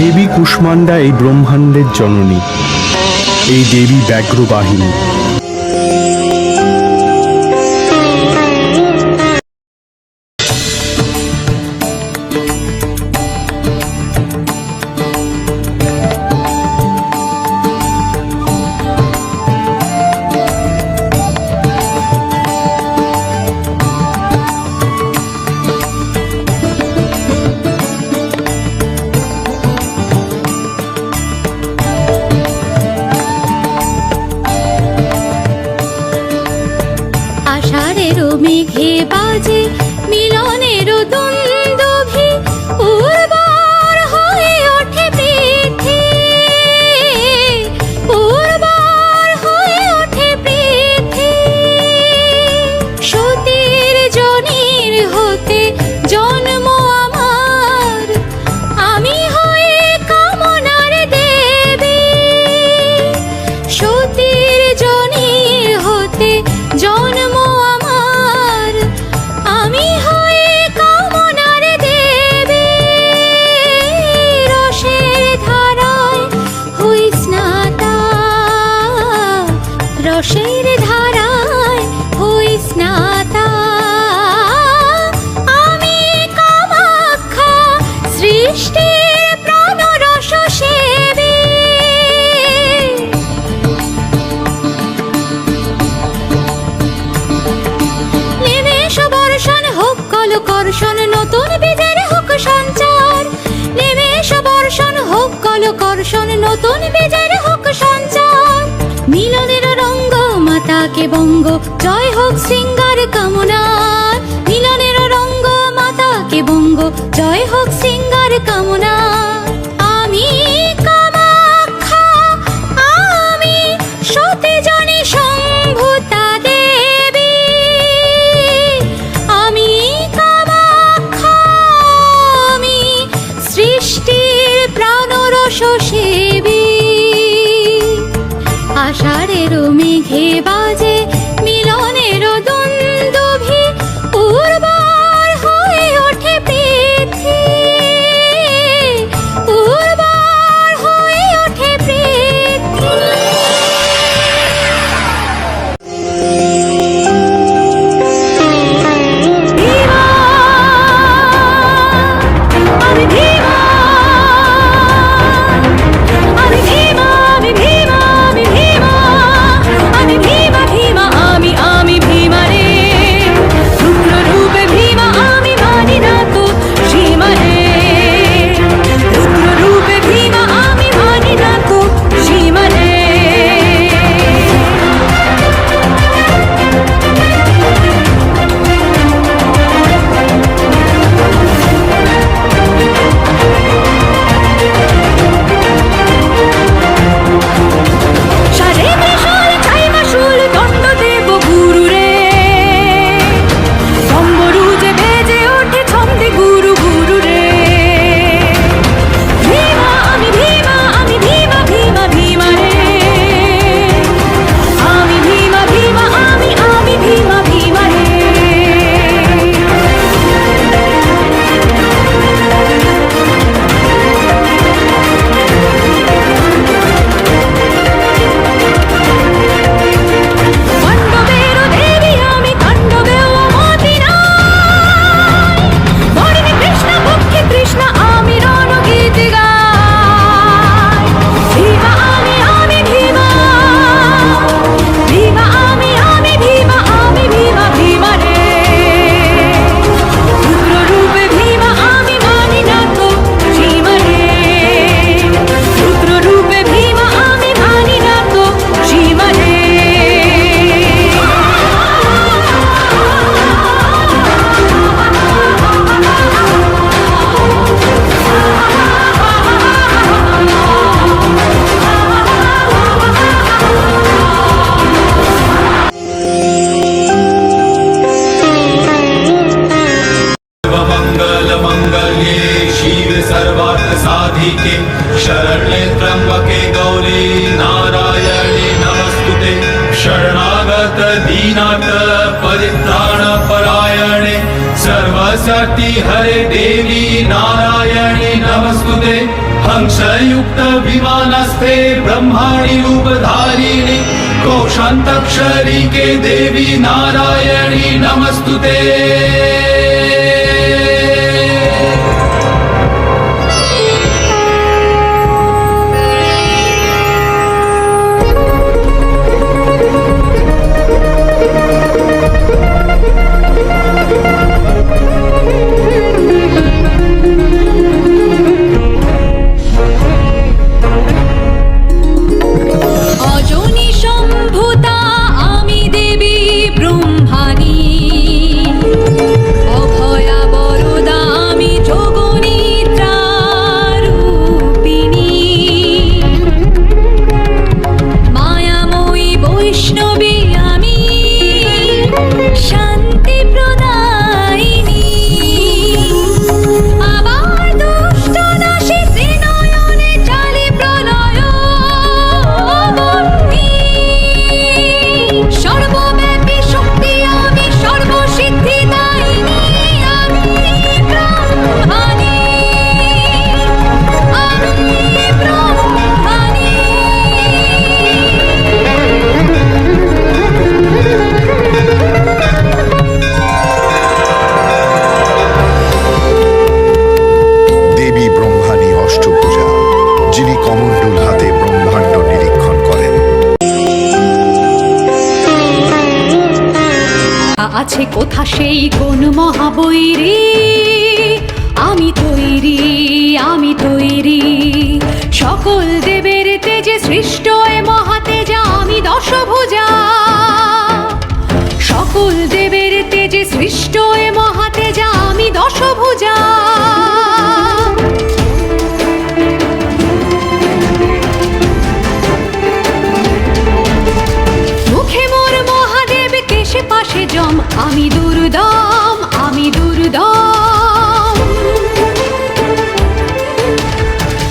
দেবী কুষ্মান্ডা এই ব্রহ্মাণ্ডের জননী, এই দেবী ব্যাঘ্রবাহিনী। মেঘে বাজে মিলনের দুন্দুভি, উর্বর হয়ে ওঠে পৃথিবী, উর্বর হয়ে ওঠে পৃথিবী। সতীর জনির হতে জন্ম আমার, আমি হয়ে কামনার দেবী। সতীর জনির হতে জন্ম রসের ধারায় হই স্নাতা। আমি কামাখ্যা সৃষ্টির প্রাণ রস সেবী। নিমেষ বর্ষণ হোক কলকর্ষণ, নতুন বীজের হোক সঞ্চার। নিমেষ বর্ষণ হোক কলকর্ষণ, নতুন বীজের হোক সঞ্চার। মিলনের রঙ্গ মাতাকে বঙ্গ, জয় হোক শৃঙ্গার কামনার। মিলনের রঙ্গ মাতাকে বঙ্গ, জয় হোক শৃঙ্গার কামনার। আমি কামাখ্যা, আমি সতী জনি সম্ভূতা দেবী। আমি কামাখ্যা, আমি সৃষ্টির প্রাণরস সেবী। আষাঢ়ের মেঘে বাজে মিলনের দুন্দুভি, উর্বর হয়ে ওঠে পৃথিবী, উর্বর হয়ে ওঠে পৃথিবী। আমি ভীমা, আমি ভীমা, আমি ভীমা, আমি ভীমা, আমি ভীমা, ভীমা, আমি ভীমা রে। রুদ্র রূপে ভীমা, আমি মানি না তো সীমা রে। রুদ্র রূপে ভীমা, আমি মানি না তো সীমা রে। সারে ত্রিশূল চাইমা শূল দণ্ড দেব গুরু রে। সম্বরুজে বেজে ওঠে ছন্দে গুরু গুরু রে। ভীমা, আমি ভীমা, আমি ভীমা, ভীমা, ভীমা রে। আমি ভীমা, ভীমা, আমি ভীমা, ভীমা রে। তাণ্ডবেরও দেবী আমি, তাণ্ডবেও মতি নাই। বরিণী কৃষ্ণ পক্ষে কৃষ্ণ, আমি রণগীত গাই। ভীমা, আমি ভীমা, ভীমা, আমি ভীমা, ভীমা, ভীমা রে। রুদ্র রূপে ভীমা, আমি মানি না তো সীমা রে। রুদ্র রূপে ভীমা, আমি মানি না তো সীমা রে। मंगल मंगल्ये शिव सर्वार्थ साधिके, शरण्ये त्र्यंबके गौरी नारायणे नमस्तुते। शरणागत दीनाथ परित्राण परायणे, सर्वशक्ति हरे देवी नारायणे नमस्तुते। हंसयुक्त विमानस्थे ब्रह्माणि रूपधारिणि कौशान्तक्षरी के देवी नारायणी नमस्तुते। অজনী সম্ভূতা আমি দেবী ব্রহ্মাণী, অভয়া বরদা আমি যোগনিদ্রারূপিণী, মায়াময়ী বৈষ্ণবী আমি শান্তি প্রদায়িনী, আবার দুষ্ট নাশী ত্রিনয়নে চালি প্রলয় বর্ণী, সর্বব্যাপী শক্তি আমি সর্বসিদ্ধি দায়িনী আমি ব্রহ্মাণী, আমি ব্রহ্মাণী। দেবী ব্রহ্মাণী অষ্টভুজা, যিনি কমণ্ডল হাতে ব্রহ্মাণ্ড নিরীক্ষণ করেন। আছে কোথা সেই কোন মহাবৈরী, আমি তৈরি আমি তৈরি, সকল দেবের তেজে সৃষ্ট এ মহাতেজা আমি দশভুজা, সকল দেবের তেজে সৃষ্ট এ মহাতেজা আমি দশভুজা। মুখে মোর মহাদেব কেশে পাশে জম আমি দুর্দম আমি দুর্দম,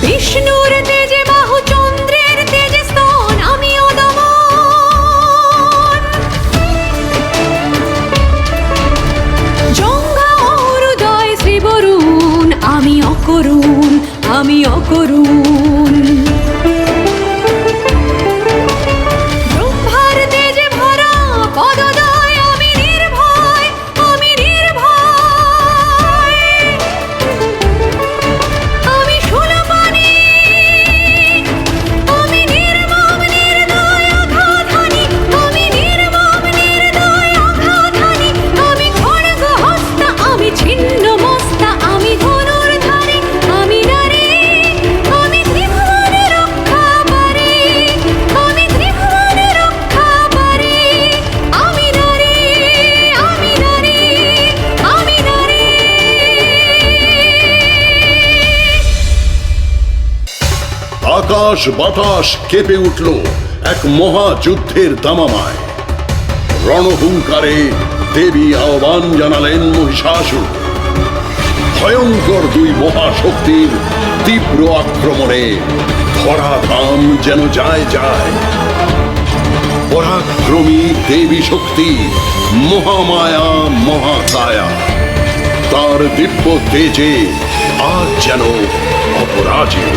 বিষ্ণুর তেজে বাহু চন্দ্রের তেজে স্তন আমি অদমন, জঙ্গা অরুদয় শ্রীবরুণ আমি অকরুণ আমি অকরুণ, ব্রহ্মার তেজে ভরা পদদয় আমি নির্ভয় আমি নির্ভয়, আমি শূলপাণি আমি নির্মম নির্দয় অগাধানি, আমি নির্মম নির্দয় অগাধানি, আমি খড়গ হস্তা আমি ছিন্ন মস্তা আমি ধনুর্ধারী, আমি নারী আমি ত্রিভুবনে রক্ষাকারী, আমি ত্রিভুবনে রক্ষাকারী, আমি নারী আমি নারী আমি নারী। আকাশ বাতাস কেঁপে উঠল এক মহাযুদ্ধের দামামায়। রণহুঙ্কারে দেবী আহ্বান জানালেন মহিষাসুর। ভয়ঙ্কর দুই মহাশক্তির তীব্র আক্রমণে ধরাধাম যেন যায় যায়। পরাক্রমী দেবী শক্তি মহামায়া মহাকায়া, তার দিব্য তেজে আজ যেন অপরাজিত।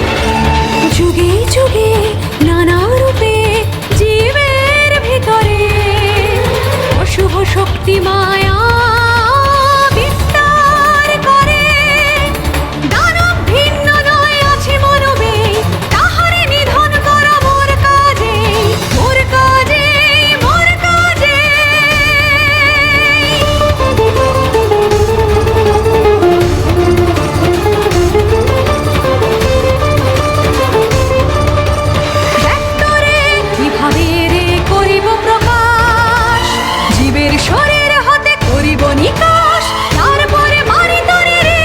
যুগে যুগে নানা রূপে জীবের ভিতরে অশুভ শক্তি মায়া বিস্তার করে, দানব ভিন্ন নয় আছে মনবে, তাহারে নিধন করা মোর কাজে মোর কাজে মোর কাজে। কিভাবে রে করিব প্রকাশ, জীবের শরীর হতে করিব নিকাশ, তারপরে মারি তরে রে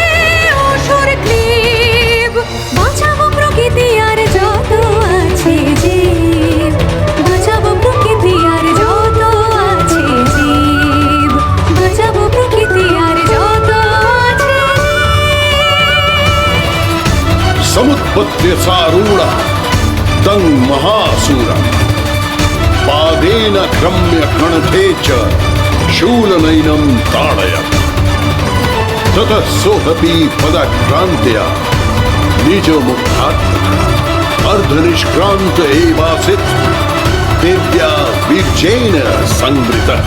অসুর ক্লীব, বাঁচাবো প্রকৃতি আর যত আছে জীব, বাঁচাবো প্রকৃতি আর যত আছে জীব, বাঁচাবো প্রকৃতি আর যত আছে জীব। समुत्पत्य सारूढ़ा तं महासूरा, पादेन क्रम्य कणथे च शूलनैनं ताडयत्। ततः सोऽपि पदक्रान्त्या निज मुखात् अर्धनिष्क्रान्त एवासित् दिव्या बीर्जेन संवृतः